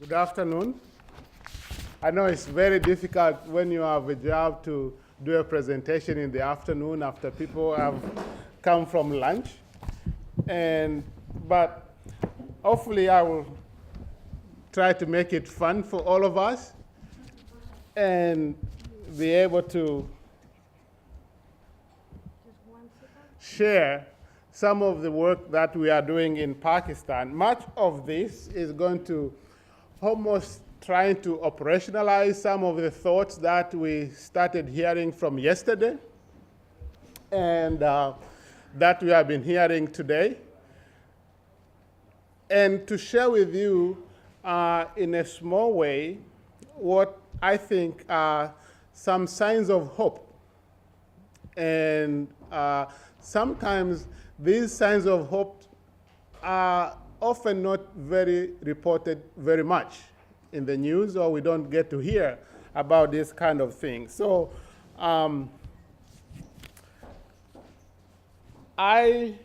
Good afternoon. I know it's very difficult when you have a job to do a presentation in the afternoon after people have come from lunch. But hopefully I will try to make it fun for all of us and be able to share some of the work that we are doing in Pakistan. Much of this is going to almost trying to operationalize some of the thoughts that we started hearing from yesterday and that we have been hearing today. And to share with you in a small way what I think are some signs of hope. And sometimes these signs of hope are often not very reported very much in the news, or we don't get to hear about this kind of thing. So I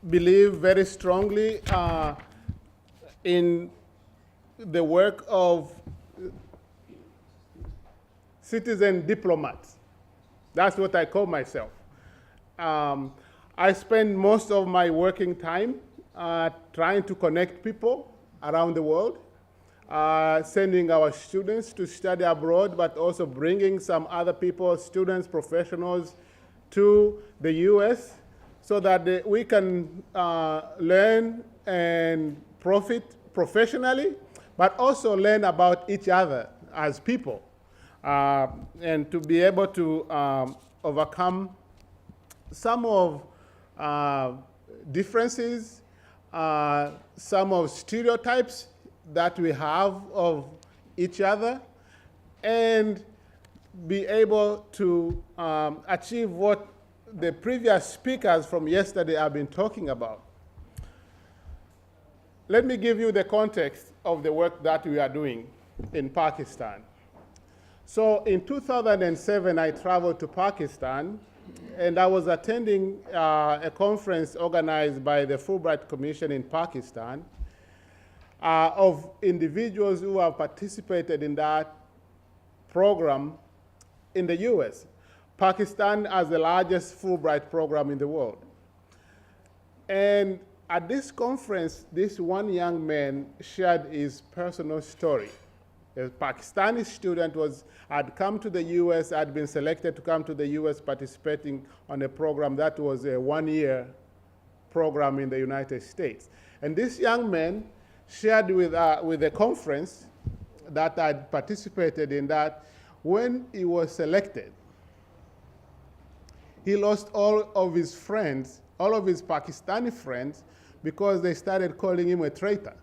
believe very strongly in the work of citizen diplomats. That's what I call myself. I spend most of my working time trying to connect people around the world, sending our students to study abroad, but also bringing some other people, students, professionals, to the US so that we can learn and profit professionally, but also learn about each other as people, and to be able to overcome some of differences, some of stereotypes that we have of each other, and be able to achieve what the previous speakers from yesterday have been talking about. Let me give you the context of the work that we are doing in Pakistan. So in 2007, I traveled to Pakistan, and I was attending a conference organized by the Fulbright Commission in Pakistan of individuals who have participated in that program in the US. Pakistan has the largest Fulbright program in the world. And at this conference, this one young man shared his personal story. A Pakistani student had come to the US, had been selected to come to the US participating on a program that was a one-year program in the United States. And this young man shared with the conference that I'd participated in that when he was selected, he lost all of his friends, all of his Pakistani friends, because they started calling him a traitor.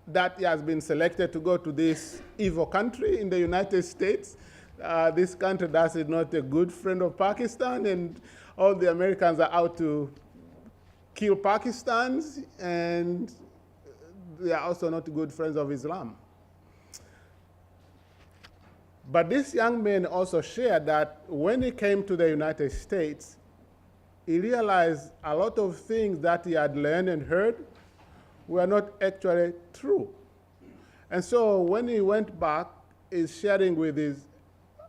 That he has been selected to go to this evil country in the United States. This country that is not a good friend of Pakistan, and all the Americans are out to kill Pakistans, and they are also not good friends of Islam. But this young man also shared that when he came to the United States, he realized a lot of things that he had learned and heard were not actually true. And so when he went back, he's sharing with his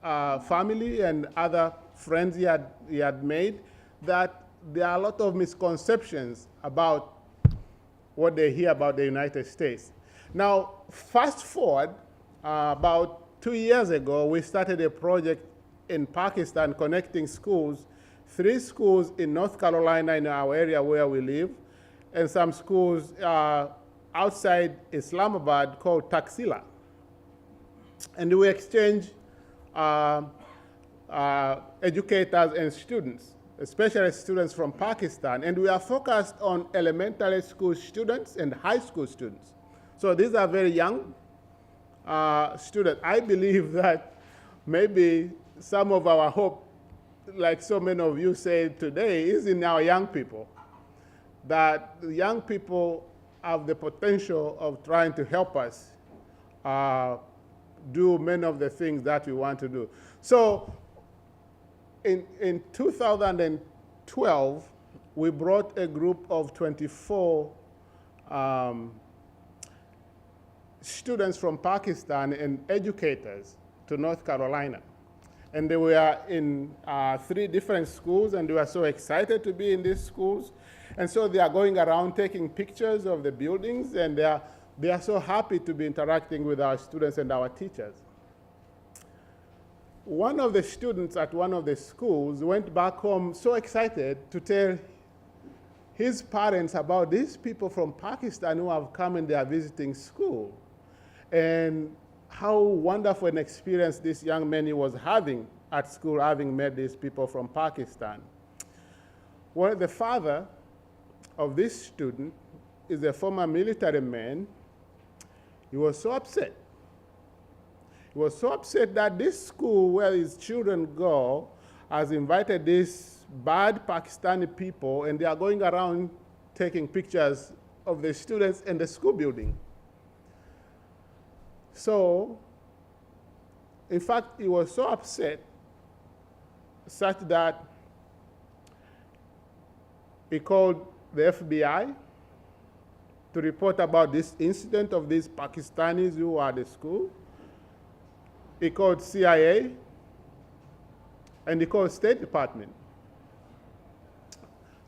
family and other friends he had made that there are a lot of misconceptions about what they hear about the United States. Now, fast forward, about 2 years ago, we started a project in Pakistan connecting schools, 3 schools in North Carolina in our area where we live, and some schools outside Islamabad called Taxila. And we exchange educators and students, especially students from Pakistan. And we are focused on elementary school students and high school students. So these are very young students. I believe that maybe some of our hope, like so many of you said today, is in our young people. That young people have the potential of trying to help us do many of the things that we want to do. So in 2012, we brought a group of 24 students from Pakistan and educators to North Carolina. And they were in 3 different schools, and they were so excited to be in these schools. And so they are going around taking pictures of the buildings, and they are so happy to be interacting with our students and our teachers. One of the students at one of the schools went back home so excited to tell his parents about these people from Pakistan who have come and they are visiting school, and how wonderful an experience this young man was having at school, having met these people from Pakistan. Well, the father of this student is a former military man. He was so upset. He was so upset that this school where his children go has invited these bad Pakistani people, and they are going around taking pictures of the students in the school building. So, in fact, he was so upset such that he called the FBI to report about this incident of these Pakistanis who are at the school. He called CIA, and he called State Department,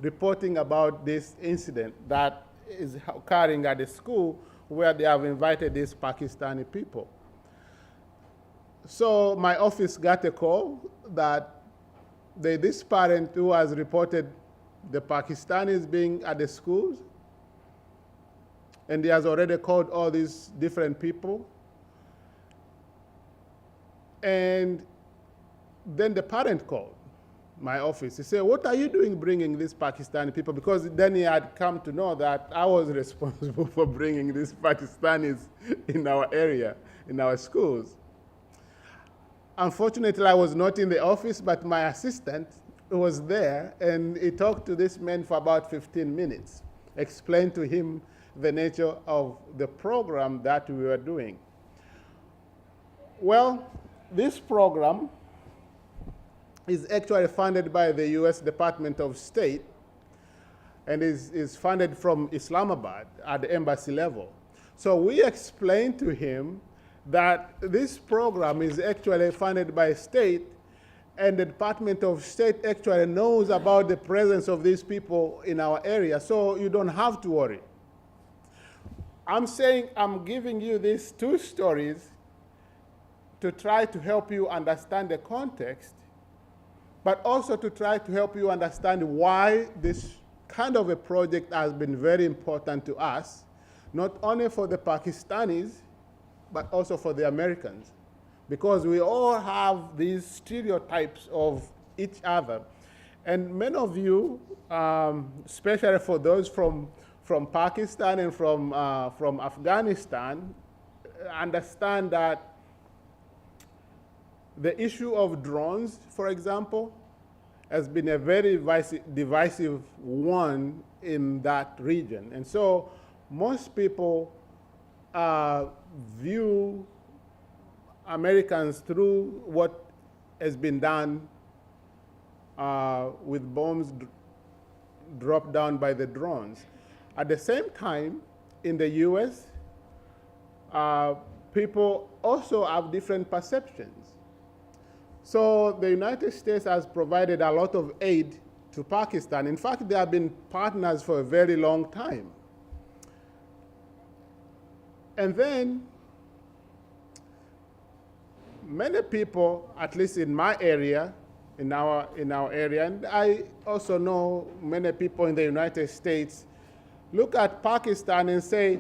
reporting about this incident that is occurring at the school where they have invited these Pakistani people. So my office got a call that this parent who has reported the Pakistanis being at the schools, and he has already called all these different people. And then the parent called my office. He said, "What are you doing bringing these Pakistani people?" Because then he had come to know that I was responsible for bringing these Pakistanis in our area, in our schools. Unfortunately, I was not in the office, but my assistant was there, and he talked to this man for about 15 minutes, explained to him the nature of the program that we were doing. Well, this program is actually funded by the US Department of State, and is funded from Islamabad at the embassy level. So we explained to him that this program is actually funded by state, and the Department of State actually knows about the presence of these people in our area, so you don't have to worry. I'm saying I'm giving you these 2 stories to try to help you understand the context, but also to try to help you understand why this kind of a project has been very important to us, not only for the Pakistanis, but also for the Americans, because we all have these stereotypes of each other. And many of you, especially for those from Pakistan and from Afghanistan, understand that the issue of drones, for example, has been a very divisive one in that region. And so most people view Americans through what has been done with bombs dropped down by the drones. At the same time, in the US, people also have different perceptions. So the United States has provided a lot of aid to Pakistan. In fact, they have been partners for a very long time. And then many people, at least in my area, in our area, and I also know many people in the United States, look at Pakistan and say,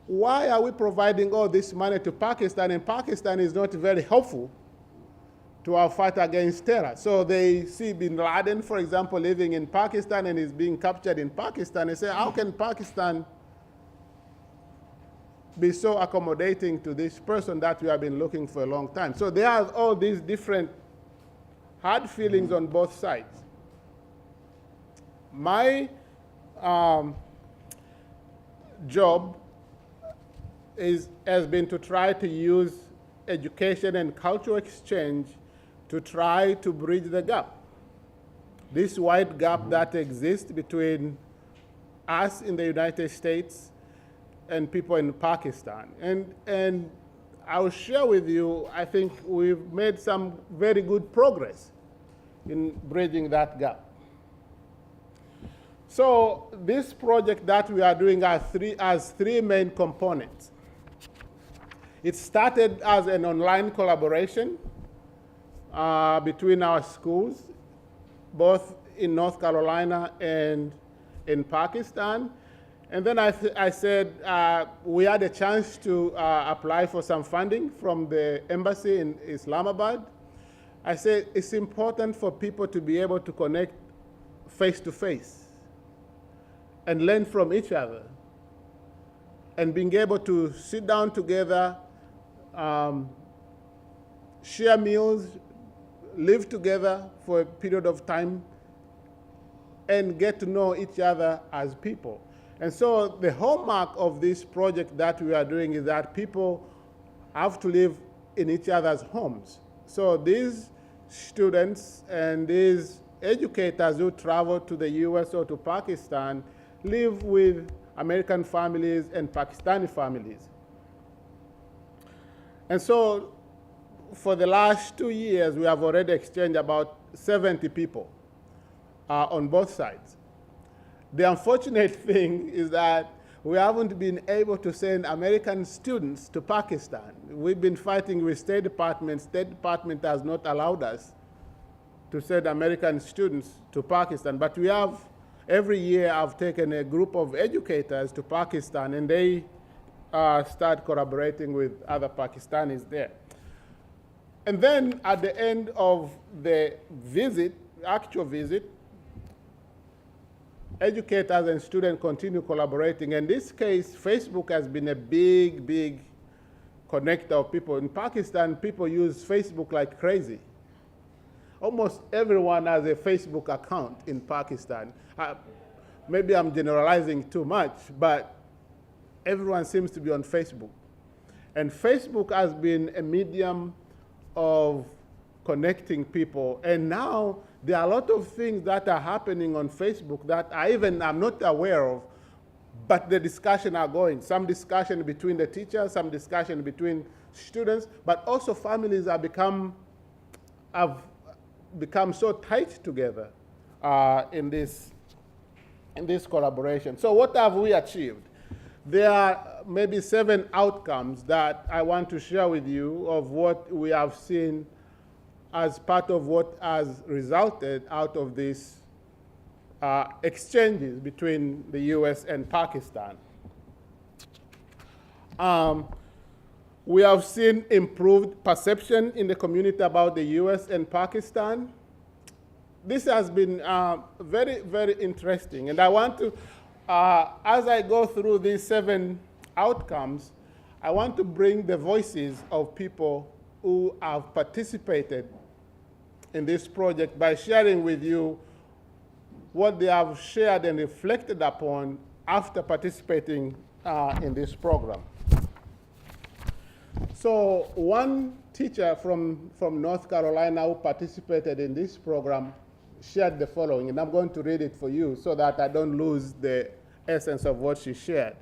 why are we providing all this money to Pakistan, and Pakistan is not very helpful to our fight against terror? So they see bin Laden, for example, living in Pakistan and is being captured in Pakistan, and say, how can Pakistan be so accommodating to this person that we have been looking for a long time? So there are all these different hard feelings on both sides. My job has been to try to use education and cultural exchange to try to bridge the gap. This wide gap that exists between us in the United States and people in Pakistan. And I'll share with you, I think we've made some very good progress in bridging that gap. So this project that we are doing has three main components. It started as an online collaboration between our schools, both in North Carolina and in Pakistan. And then I said we had a chance to apply for some funding from the embassy in Islamabad. I said it's important for people to be able to connect face to face and learn from each other, and being able to sit down together, share meals, live together for a period of time, and get to know each other as people. And so the hallmark of this project that we are doing is that people have to live in each other's homes. So these students and these educators who travel to the US or to Pakistan live with American families and Pakistani families. And so for the last 2 years, we have already exchanged about 70 people on both sides. The unfortunate thing is that we haven't been able to send American students to Pakistan. We've been fighting with State Department. State Department has not allowed us to send American students to Pakistan. But we have, every year I've taken a group of educators to Pakistan, and they start collaborating with other Pakistanis there. And then at the end of the visit, actual visit, educators and students continue collaborating. In this case, Facebook has been a big, big connector of people. In Pakistan, people use Facebook like crazy. Almost everyone has a Facebook account in Pakistan. Maybe I'm generalizing too much, but everyone seems to be on Facebook. And Facebook has been a medium of connecting people. And now there are a lot of things that are happening on Facebook that I'm not aware of, but the discussion are going. Some discussion between the teachers, some discussion between students, but also families have become so tight together in this collaboration. So what have we achieved? There are maybe 7 outcomes that I want to share with you of what we have seen as part of what has resulted out of these exchanges between the US and Pakistan. We have seen improved perception in the community about the US and Pakistan. This has been very, very interesting. And I want to, as I go through these 7 outcomes, I want to bring the voices of people who have participated in this project by sharing with you what they have shared and reflected upon after participating in this program. So one teacher from North Carolina who participated in this program shared the following, and I'm going to read it for you so that I don't lose the essence of what she shared.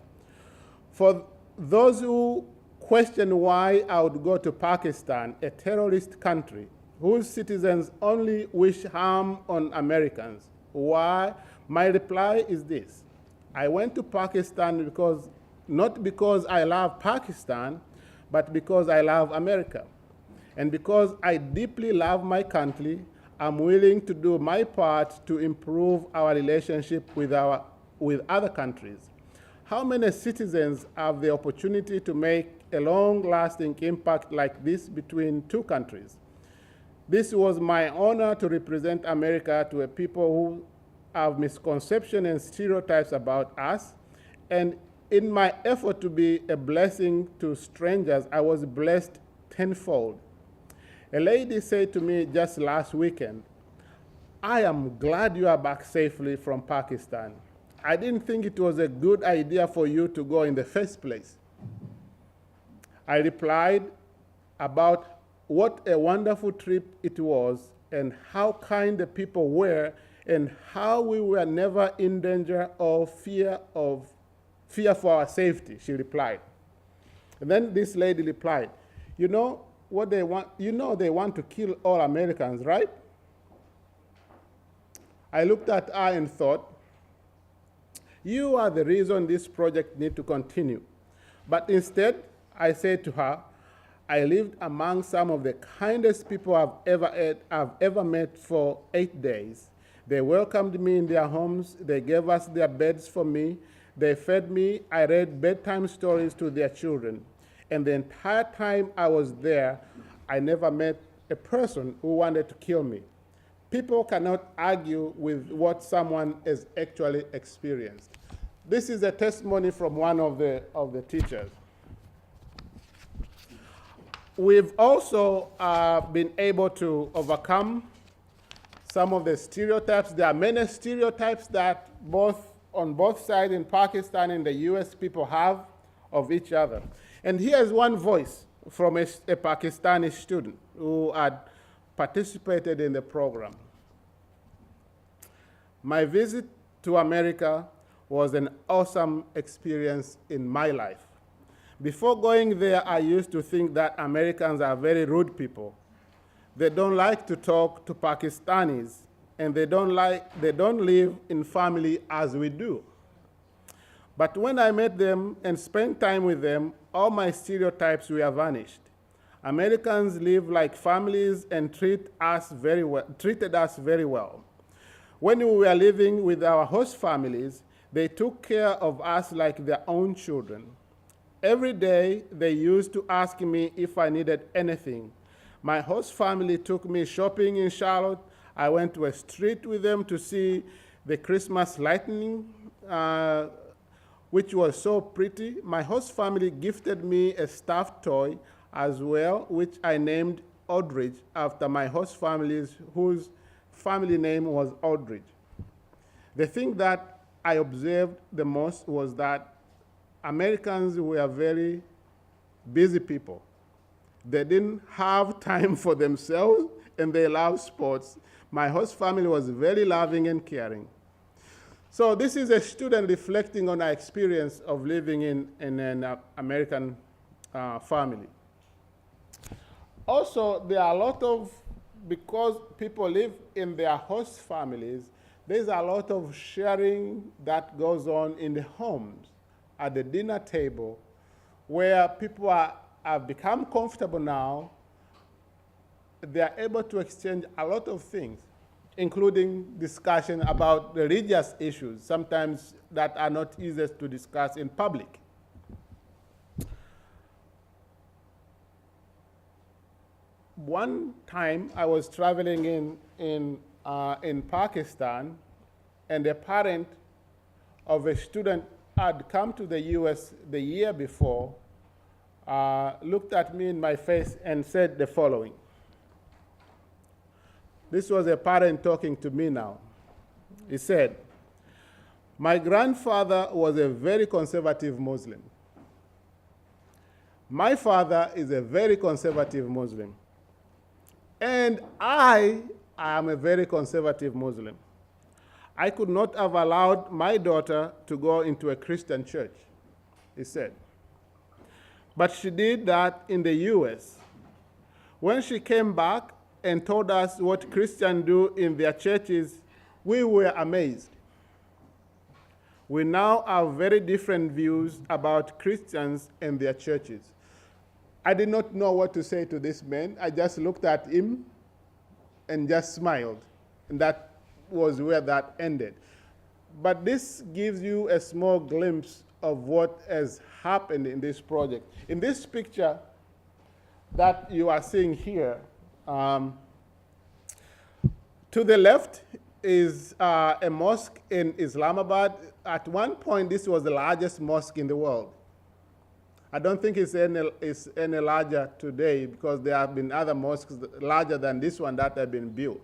For those who question why I would go to Pakistan, a terrorist country whose citizens only wish harm on Americans, why? My reply is this: I went to Pakistan not because I love Pakistan, but because I love America. And because I deeply love my country, I'm willing to do my part to improve our relationship with other countries. How many citizens have the opportunity to make a long-lasting impact like this between 2 countries? This was my honor to represent America to a people who have misconceptions and stereotypes about us. And in my effort to be a blessing to strangers, I was blessed tenfold. A lady said to me just last weekend, I am glad you are back safely from Pakistan. I didn't think it was a good idea for you to go in the first place. I replied about what a wonderful trip it was and how kind the people were and how we were never in danger or fear of fear for our safety, she replied. And then this lady replied, you know what they want? You know they want to kill all Americans, right? I looked at her and thought, you are the reason this project needs to continue. But instead, I said to her, I lived among some of the kindest people I've ever met for 8 days. They welcomed me in their homes. They gave us their beds for me. They fed me. I read bedtime stories to their children. And the entire time I was there, I never met a person who wanted to kill me. People cannot argue with what someone has actually experienced. This is a testimony from one of the teachers. We've also been able to overcome some of the stereotypes. There are many stereotypes that on both sides in Pakistan and the US people have of each other. And here's one voice from a Pakistani student who had participated in the program. My visit to America was an awesome experience in my life. Before going there, I used to think that Americans are very rude people. They don't like to talk to Pakistanis, and they don't live in family as we do. But when I met them and spent time with them, all my stereotypes were vanished. Americans live like families and treated us very well. When we were living with our host families, they took care of us like their own children. Every day, they used to ask me if I needed anything. My host family took me shopping in Charlotte. I went to a street with them to see the Christmas lightning, which was so pretty. My host family gifted me a stuffed toy as well, which I named Aldridge after my host families, whose family name was Aldridge. The thing that I observed the most was that Americans were very busy people. They didn't have time for themselves, and they loved sports. My host family was very loving and caring. So this is a student reflecting on our experience of living in an American family. Also, there are a lot of, because people live in their host families, there's a lot of sharing that goes on in the homes, at the dinner table, where people have become comfortable now. They're able to exchange a lot of things, including discussion about religious issues, sometimes that are not easy to discuss in public. One time I was traveling in Pakistan, and a parent of a student had come to the US the year before, looked at me in my face and said the following. This was a parent talking to me now. He said, my grandfather was a very conservative Muslim. My father is a very conservative Muslim. And I am a very conservative Muslim. I could not have allowed my daughter to go into a Christian church, he said. But she did that in the US. When she came back and told us what Christians do in their churches, we were amazed. We now have very different views about Christians and their churches. I did not know what to say to this man. I just looked at him and just smiled. And that was where that ended. But this gives you a small glimpse of what has happened in this project. In this picture that you are seeing here, to the left is a mosque in Islamabad. At one point, this was the largest mosque in the world. I don't think it's any larger today, because there have been other mosques larger than this one that have been built.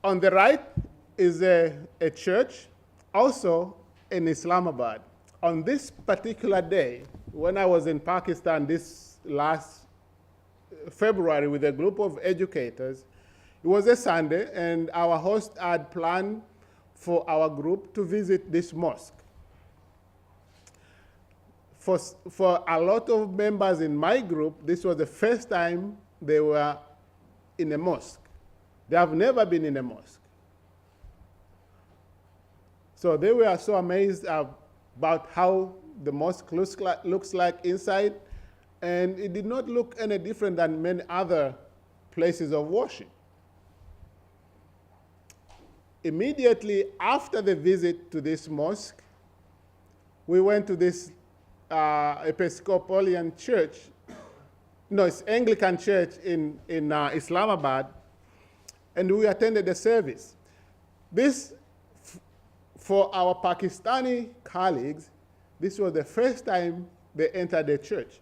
On the right is a church, also in Islamabad. On this particular day, when I was in Pakistan this last February with a group of educators, it was a Sunday, and our host had planned for our group to visit this mosque. For a lot of members in my group, this was the first time they were in a mosque. They have never been in a mosque. So they were so amazed about how the mosque looks like inside, and it did not look any different than many other places of worship. Immediately after the visit to this mosque, we went to this Episcopalian church. No, it's Anglican church in Islamabad, and we attended the service. This, for our Pakistani colleagues, this was the first time they entered the church.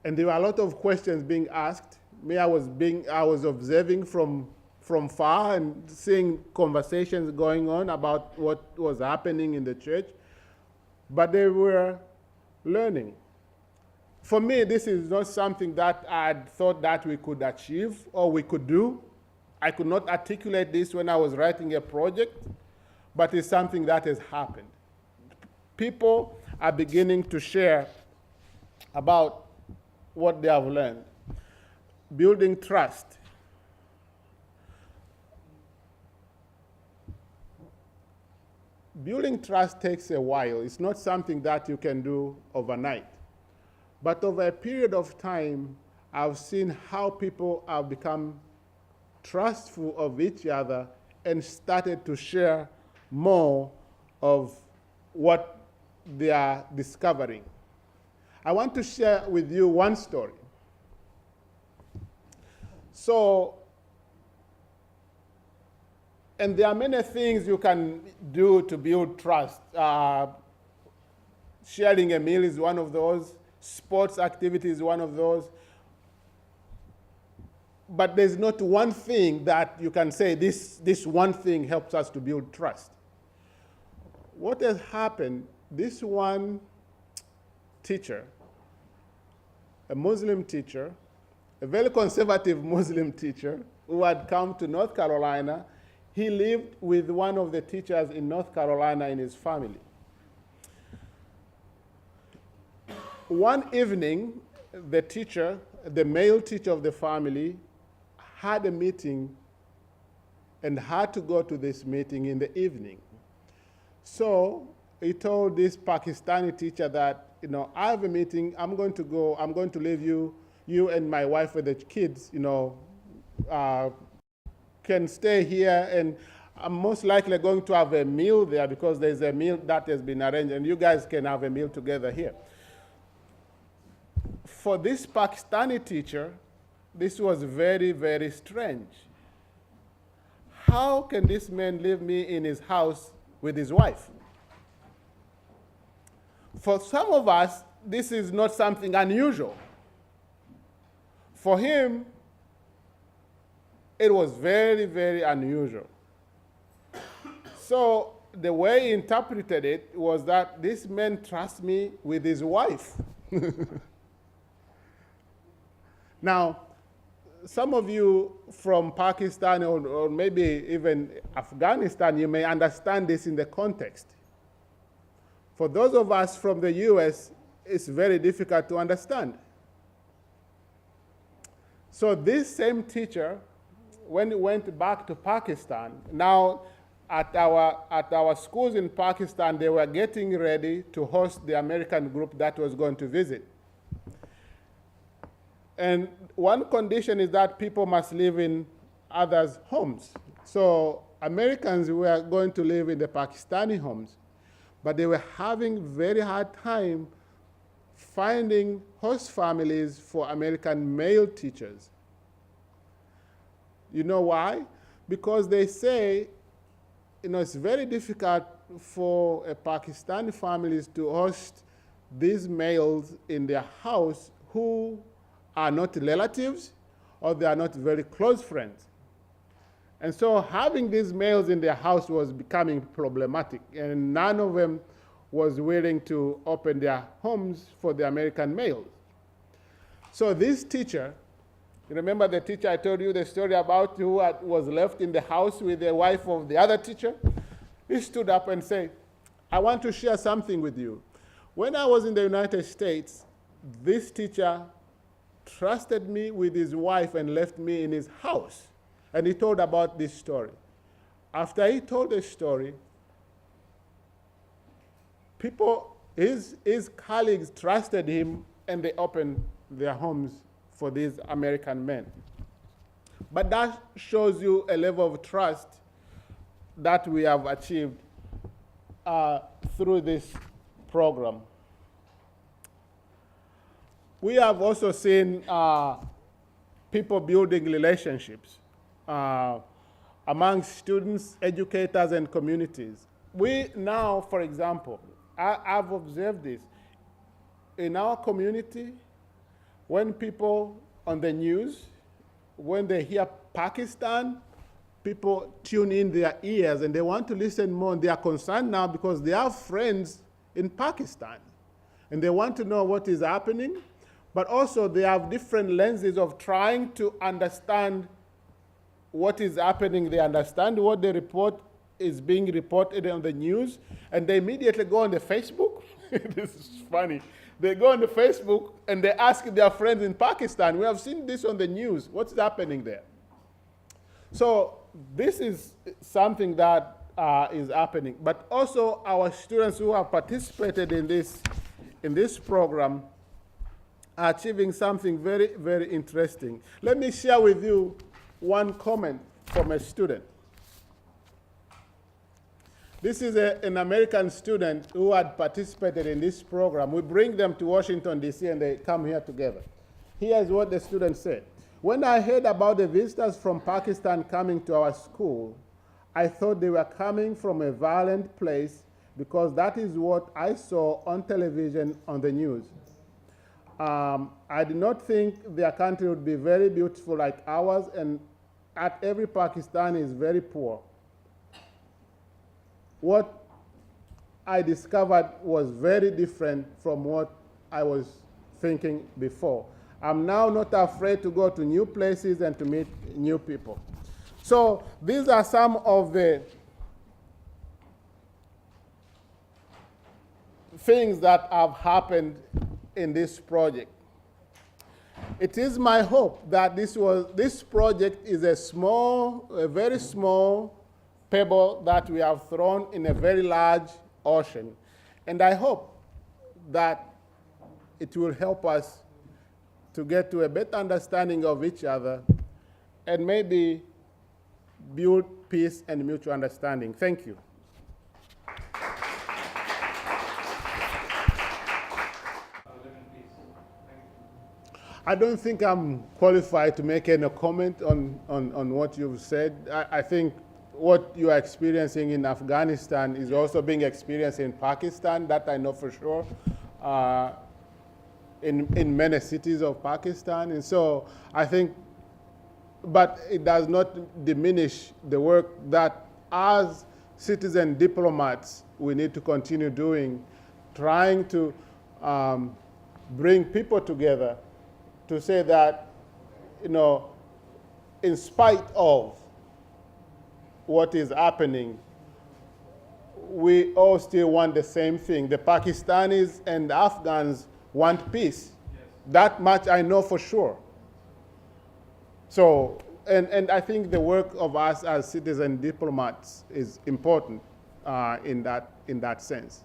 And there were a lot of questions being asked. Me, I was observing from far and seeing conversations going on about what was happening in the church, but they were learning. For me, this is not something that I thought that we could achieve or we could do. I could not articulate this when I was writing a project, but it's something that has happened. People are beginning to share about what they have learned. Building trust. Building trust takes a while. It's not something that you can do overnight. But over a period of time, I've seen how people have become trustful of each other and started to share more of what they are discovering. I want to share with you one story. So, and there are many things you can do to build trust. Sharing a meal is one of those. Sports activity is one of those. But there's not one thing that you can say this one thing helps us to build trust. What has happened, this one teacher, a Muslim teacher, a very conservative Muslim teacher who had come to North Carolina, he lived with one of the teachers in North Carolina in his family. One evening, the teacher, the male teacher of the family, had a meeting and had to go to this meeting in the evening. So he told this Pakistani teacher that, I have a meeting, I'm going to go, I'm going to leave you and my wife with the kids, can stay here, and I'm most likely going to have a meal there because there's a meal that has been arranged, and you guys can have a meal together here. For this Pakistani teacher, this was very, very strange. How can this man leave me in his house with his wife? For some of us, this is not something unusual. For him, it was very, very unusual. So the way he interpreted it was that this man trusts me with his wife. Now, some of you from Pakistan or maybe even Afghanistan, you may understand this in the context. For those of us from the US, it's very difficult to understand. So this same teacher, when he went back to Pakistan, now at our schools in Pakistan, they were getting ready to host the American group that was going to visit. And one condition is that people must live in others' homes. So Americans were going to live in the Pakistani homes, but they were having very hard time finding host families for American male teachers. You know why? Because they say, it's very difficult for Pakistani families to host these males in their house who are not relatives or they are not very close friends. And so having these males in their house was becoming problematic, and none of them was willing to open their homes for the American males. So this teacher You remember the teacher I told you the story about who was left in the house with the wife of the other teacher? He stood up and said, I want to share something with you. When I was in the United States, this teacher trusted me with his wife and left me in his house. And he told about this story. After he told the story, his colleagues trusted him and they opened their homes for these American men. But that shows you a level of trust that we have achieved through this program. We have also seen people building relationships among students, educators, and communities. We now, for example, I've observed this. In our community, when people on the news, when they hear Pakistan, people tune in their ears and they want to listen more. And they are concerned now because they have friends in Pakistan. And they want to know what is happening. But also they have different lenses of trying to understand what is happening. They understand what the report is being reported on the news. And they immediately go on the Facebook. This is funny. They go on the Facebook and they ask their friends in Pakistan, we have seen this on the news. What's happening there? So this is something that is happening. But also our students who have participated in this program are achieving something very, very interesting. Let me share with you one comment from a student. This is an American student who had participated in this program. We bring them to Washington, D.C., and they come here together. Here's what the student said. When I heard about the visitors from Pakistan coming to our school, I thought they were coming from a violent place because that is what I saw on television on the news. I did not think their country would be very beautiful like ours, and at every Pakistani is very poor. What I discovered was very different from what I was thinking before. I'm now not afraid to go to new places and to meet new people. So these are some of the things that have happened in this project. It is my hope that this project is a very small pebble that we have thrown in a very large ocean. And I hope that it will help us to get to a better understanding of each other and maybe build peace and mutual understanding. Thank you. I don't think I'm qualified to make any comment on what you've said. I think what you are experiencing in Afghanistan is also being experienced in Pakistan, that I know for sure, in many cities of Pakistan. And so I think, but it does not diminish the work that as citizen diplomats we need to continue doing, trying to bring people together to say that, in spite of what is happening, we all still want the same thing. The Pakistanis and the Afghans want peace. Yes. That much I know for sure. So, and I think the work of us as citizen diplomats is important in that sense.